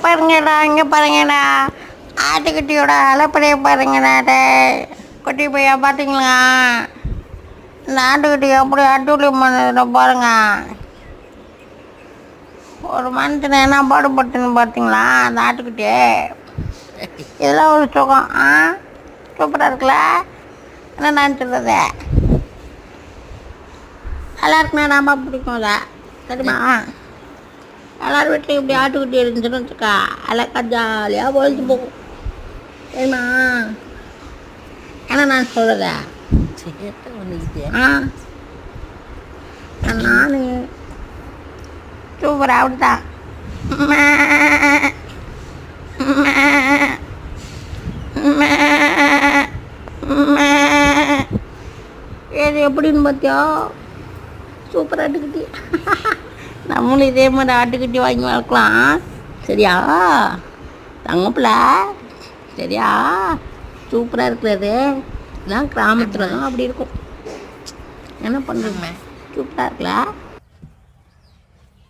பாருங்கடா, இங்கே பாருங்கடா, ஆட்டுக்குட்டியோட அலப்பறையை பாருங்கடா. குட்டி பையா பார்த்தீங்களா? இந்த ஆட்டுக்குட்டி எப்படி அட்டூழியம் பண்ணதை பாருங்க. ஒரு மனுஷனை என்ன பாடுபட்டுன்னு பார்த்தீங்களா அந்த ஆட்டுக்குட்டி? இதெல்லாம் ஒரு சுகம். சூப்பராக இருக்குல்ல? என்ன நான் சொல்கிறது, எல்லாருக்குமே ரொம்ப பிடிக்கும் அதை, தெரியுமா? எல்லாரும் வீட்லையும் இப்படி ஆட்டுக்குட்டி இருந்துச்சுன்னு வச்சுக்கா, அழகா ஜாலியாக பொழுது போகும், தெரியுமா? என்ன நான் சொல்கிறத நான் சூப்பராக அப்படித்தான். இது எப்படின்னு பார்த்தியா? சூப்பராக ஆட்டுக்குட்டி. நம்மளும் இதே மாதிரி ஆட்டுக்குட்டி வாங்கி வளர்க்கலாம், சரியா தங்கப்பில்? சரியா? சூப்பராக இருக்கிறது இதெல்லாம் கிராமத்தில் தான் அப்படி இருக்கும். என்ன பண்ணுறோமே, சூப்பராக இருக்குல்ல?